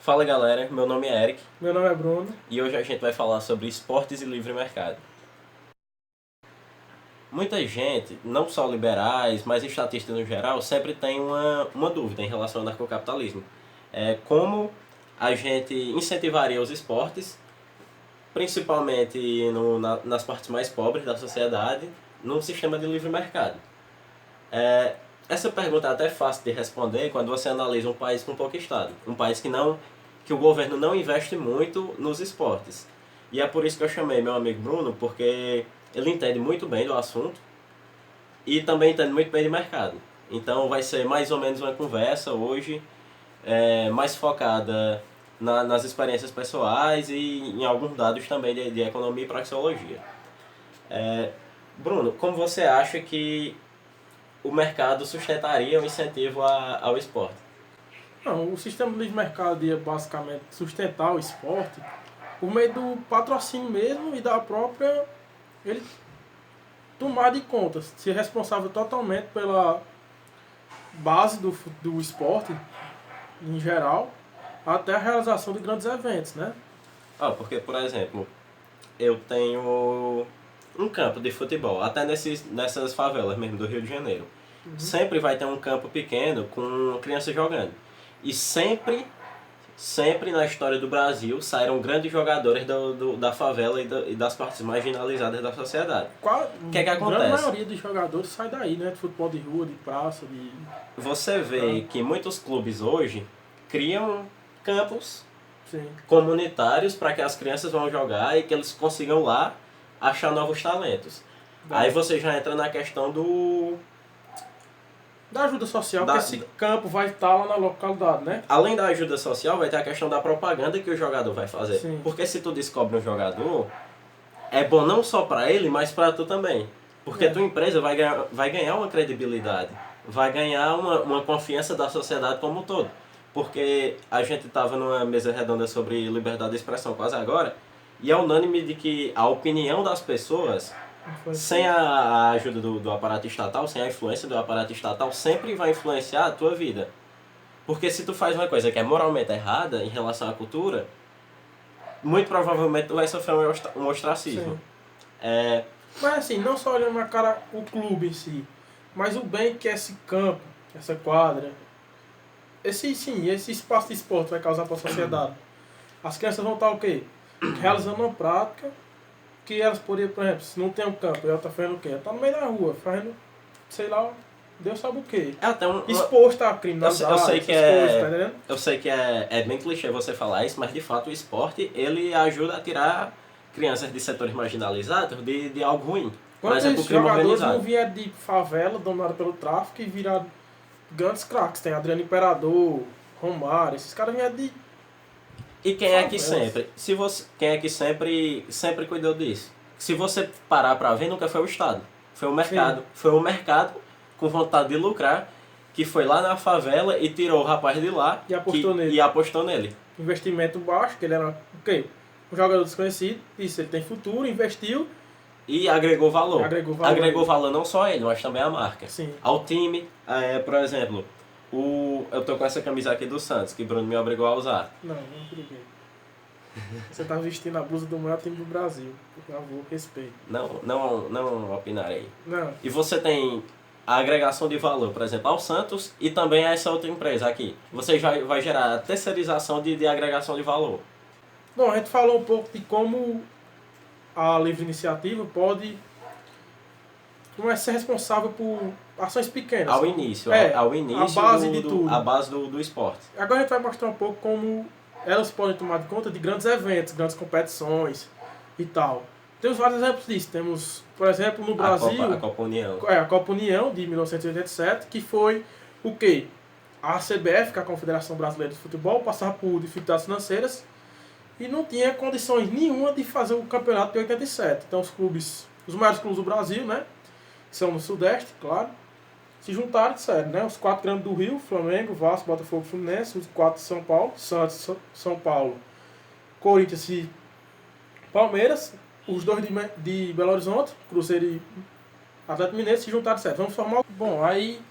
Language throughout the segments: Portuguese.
Fala galera, meu nome é Eric Meu nome é Bruno. e hoje a gente vai falar sobre esportes e livre mercado. Muita gente, não só liberais, mas estatistas no geral, sempre tem uma dúvida em relação ao narcocapitalismo. Como a gente incentivaria os esportes, principalmente nas partes mais pobres da sociedade, num sistema de livre mercado. Essa pergunta é até fácil de responder quando você analisa um país com pouco Estado. Um país que o governo não investe muito nos esportes. E é por isso que eu chamei meu amigo Bruno, porque ele entende muito bem do assunto e também entende muito bem de mercado. Então vai ser mais ou menos uma conversa hoje, mais focada nas experiências pessoais e em alguns dados também de economia e praxeologia. Bruno, como você acha que o mercado sustentaria o incentivo ao esporte? Não, o sistema de livre mercado ia basicamente sustentar o esporte por meio do patrocínio mesmo e da própria ele tomar de conta, ser responsável totalmente pela base do esporte em geral, até a realização de grandes eventos, né? Porque, por exemplo, eu tenho um campo de futebol, até nessas favelas mesmo do Rio de Janeiro. Sempre vai ter um campo pequeno com crianças jogando. E sempre na história do Brasil saíram grandes jogadores da favela e das partes marginalizadas da sociedade. O que é que A grande acontece? maioria dos jogadores sai daí, né? De futebol de rua, de praça, de... Você vê que muitos clubes hoje criam campos Sim. comunitários para que as crianças vão jogar e que eles consigam lá achar novos talentos. Aí você já entra na questão Da ajuda social, que esse campo vai estar lá na localidade, né? Além da ajuda social, vai ter a questão da propaganda que o jogador vai fazer. Sim. Porque se tu descobre um jogador, é bom não só para ele, mas para tu também. Porque tua empresa vai ganhar uma credibilidade, vai ganhar uma confiança da sociedade como um todo. Porque a gente estava numa mesa redonda sobre liberdade de expressão quase agora, e é unânime de que a opinião das pessoas, sem a ajuda do aparato estatal, sem a influência do aparato estatal, sempre vai influenciar a tua vida. Porque se tu faz uma coisa que é moralmente errada em relação à cultura, muito provavelmente tu vai sofrer um ostracismo. Mas assim, não só olhando na cara o clube em si, mas o bem que esse campo, essa quadra, esse espaço de esporte vai causar para a sociedade. As crianças vão estar o quê? Realizando uma prática que elas poderiam, por exemplo, se não tem um campo, ela está fazendo o quê? Ela está no meio da rua, fazendo, sei lá, Deus sabe o quê. Exposto à criminalidade. Eu sei que é bem clichê você falar isso, mas de fato o esporte ele ajuda a tirar crianças de setores marginalizados de algo ruim. Por exemplo, o crime jogadores organizado. não vieram de favela, dominada pelo tráfico e viraram grandes craques. Tem Adriano Imperador, Romário, esses caras vieram de... E quem é que sempre? Quem é que sempre cuidou disso? Se você parar pra ver, nunca foi o Estado. Foi o mercado. Sim. Foi o mercado com vontade de lucrar, que foi lá na favela e tirou o rapaz de lá e apostou nele. Investimento baixo, que ele era um jogador desconhecido, disse ele tem futuro, investiu. E agregou valor. Agregou valor não só a ele, mas também a marca. Sim. Ao time, por exemplo, eu tô com essa camisa aqui do Santos, que o Bruno me obrigou a usar. Não briguei. Você tá vestindo a blusa do maior time do Brasil. Por favor, respeito. Não opinarei. Não. E você tem a agregação de valor, por exemplo, ao Santos e também a essa outra empresa aqui. Você já vai gerar a terceirização de agregação de valor. Bom, a gente falou um pouco de como a livre iniciativa pode ser responsável por ações pequenas. Ao início, a base de tudo. A base do esporte. Agora a gente vai mostrar um pouco como elas podem tomar conta de grandes eventos, grandes competições e tal. Temos vários exemplos disso. Temos, por exemplo, no Brasil... A Copa União. A Copa União, de 1987, que foi o quê? A CBF, que é a Confederação Brasileira de Futebol, passava por dificuldades financeiras e não tinha condições nenhuma de fazer o campeonato de 87. Então os maiores clubes do Brasil, né, que são no Sudeste, claro, se juntaram e disseram, né, os 4 grandes do Rio, Flamengo, Vasco, Botafogo, Fluminense, os 4 de São Paulo, Santos, São Paulo, Corinthians e Palmeiras, os 2 de Belo Horizonte, Cruzeiro e Atlético Mineiro, se juntaram e disseram, vamos formar... Bom, aí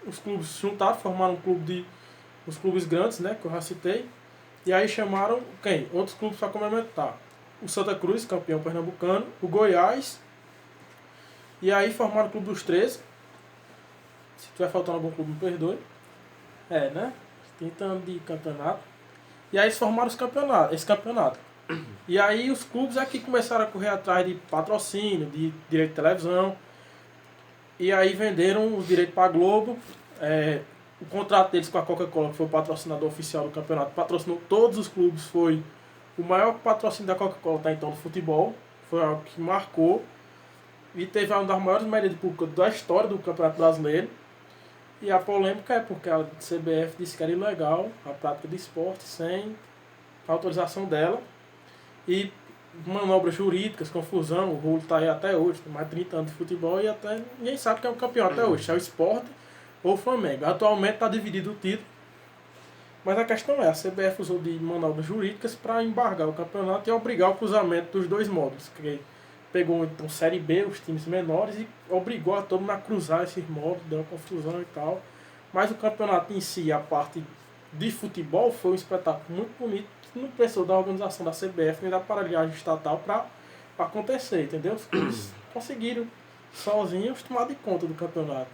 os clubes se juntaram, formaram os clubes grandes, né, que eu já citei, E aí chamaram quem? Outros clubes para complementar. O Santa Cruz, campeão pernambucano, o Goiás, e aí formaram o Clube dos 13. Se tiver faltando algum clube, me perdoe. Né? 30 anos de campeonato. E aí eles formaram esse campeonato. E aí os clubes aqui começaram a correr atrás de patrocínio, de direito de televisão. E aí venderam os direitos para a Globo. O contrato deles com a Coca-Cola, que foi o patrocinador oficial do campeonato, patrocinou todos os clubes. Foi o maior patrocínio da Coca-Cola até então do futebol. Foi algo que marcou. E teve uma das maiores médias de público da história do Campeonato Brasileiro. E a polêmica é porque a CBF disse que era ilegal a prática de esporte sem a autorização dela. E manobras jurídicas, confusão, o rolo está aí até hoje, tem mais de 30 anos de futebol e até ninguém sabe quem é o campeão até hoje, se é o Sport ou o Flamengo. Atualmente está dividido o título, mas a questão é, a CBF usou de manobras jurídicas para embargar o campeonato e obrigar o cruzamento dos dois módulos, que pegou então Série B, os times menores, e obrigou a todo mundo a cruzar esses módulos, deu uma confusão e tal. Mas o campeonato em si, a parte de futebol, foi um espetáculo muito bonito, não precisou da organização da CBF nem da aparelhagem estatal para acontecer, entendeu? Os clubes conseguiram sozinhos tomar de conta do campeonato.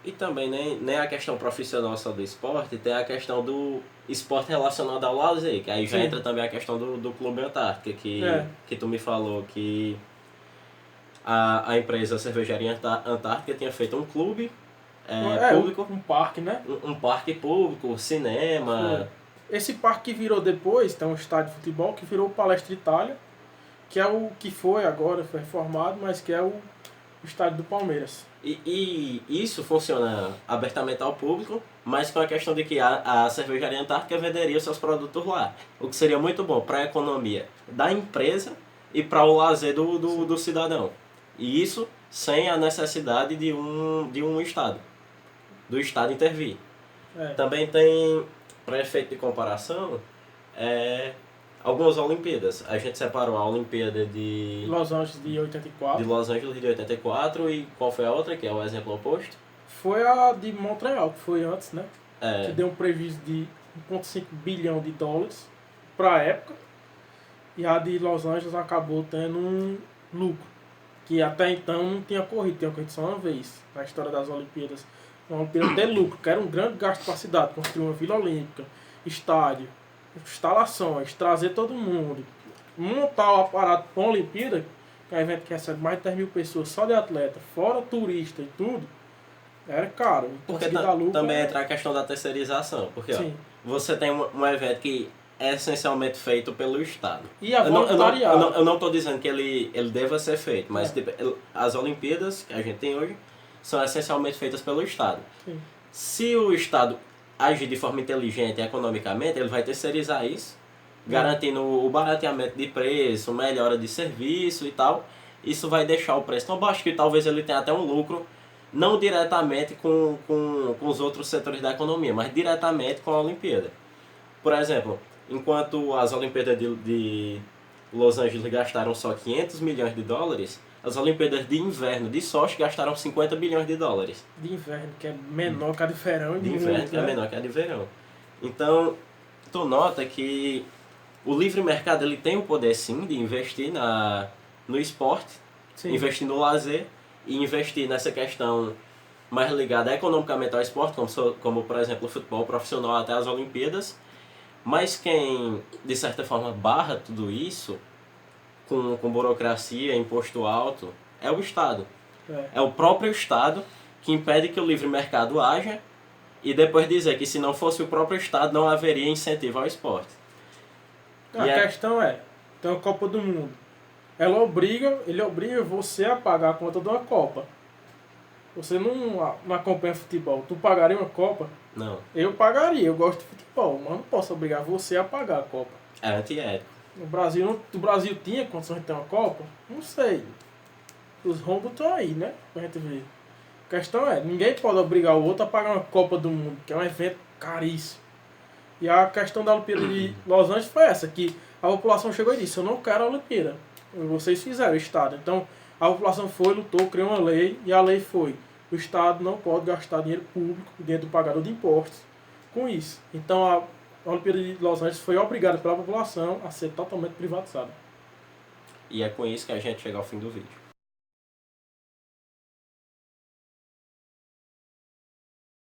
E também nem a questão profissional só do esporte, tem a questão do esporte relacionado ao lazer, que aí já entra também a questão do Clube Antártica, que tu me falou que a empresa Cervejaria Antártica tinha feito um clube público. Um parque, né? Um parque público, cinema. Esse parque que virou depois, tem um estádio de futebol que virou o Palestra Itália, que é o que foi agora, foi reformado, mas que é o estádio do Palmeiras. E isso funciona abertamente ao público, mas com a questão de que a Cervejaria Antártica venderia seus produtos lá. O que seria muito bom para a economia da empresa e para o lazer do cidadão. E isso sem a necessidade de um Estado, do Estado intervir. Também tem, para efeito de comparação, algumas Olimpíadas. A gente separou a Olimpíada de Los Angeles de 84. De Los Angeles de 84 e qual foi a outra, que é o exemplo oposto? Foi a de Montreal, que foi antes, né? Que deu um prejuízo de 1,5 bilhão de dólares para a época. E a de Los Angeles acabou tendo um lucro, que até então não tinha corrido só uma vez na história das Olimpíadas. Uma Olimpíada de lucro, que era um grande gasto para a cidade, construir uma Vila Olímpica, estádio, instalações, trazer todo mundo, montar o aparato para a Olimpíada, que é um evento que recebe mais de 10 mil pessoas só de atleta, fora turista e tudo, era caro. Porque também entra a questão da terceirização, porque ó, você tem um evento que é essencialmente feito pelo Estado. E a voluntariado. Eu não estou dizendo que ele deva ser feito, mas tipo, as Olimpíadas que a gente tem hoje são essencialmente feitas pelo Estado. Sim. Se o Estado agir de forma inteligente economicamente, ele vai terceirizar isso, garantindo o barateamento de preço, melhora de serviço e tal. Isso vai deixar o preço tão baixo que talvez ele tenha até um lucro, não diretamente com os outros setores da economia, mas diretamente com a Olimpíada. Por exemplo, enquanto as Olimpíadas de Los Angeles gastaram só 500 milhões de dólares, as Olimpíadas de Inverno de Sochi gastaram 50 bilhões de dólares. De inverno, que é menor que a de verão. De inverno, que é menor que a de verão. Então, tu nota que o livre mercado ele tem o poder sim de investir no esporte, investir no lazer e investir nessa questão mais ligada economicamente ao esporte, como por exemplo o futebol profissional até as Olimpíadas. Mas quem, de certa forma, barra tudo isso com burocracia, imposto alto, é o Estado. É o próprio Estado que impede que o livre mercado haja e depois dizer que se não fosse o próprio Estado não haveria incentivo ao esporte. A questão tem a Copa do Mundo. Ele obriga você a pagar a conta de uma Copa. Você não acompanha futebol. Tu pagaria uma Copa? Não. Eu pagaria, eu gosto de futebol, mas não posso obrigar você a pagar a Copa. É antiético. O Brasil tinha condições de ter uma Copa? Não sei. Os rombos estão aí, né? Pra gente ver. A questão ninguém pode obrigar o outro a pagar uma Copa do Mundo, que é um evento caríssimo. E a questão da Olimpíada de Los Angeles foi essa, que a população chegou e disse, eu não quero a Olimpíada. Vocês fizeram o Estado. Então, a população lutou, criou uma lei, e a lei foi, o Estado não pode gastar dinheiro público, dinheiro do pagador de impostos, com isso. Então, a Olimpíada de Los Angeles foi obrigada pela população a ser totalmente privatizada. E é com isso que a gente chega ao fim do vídeo.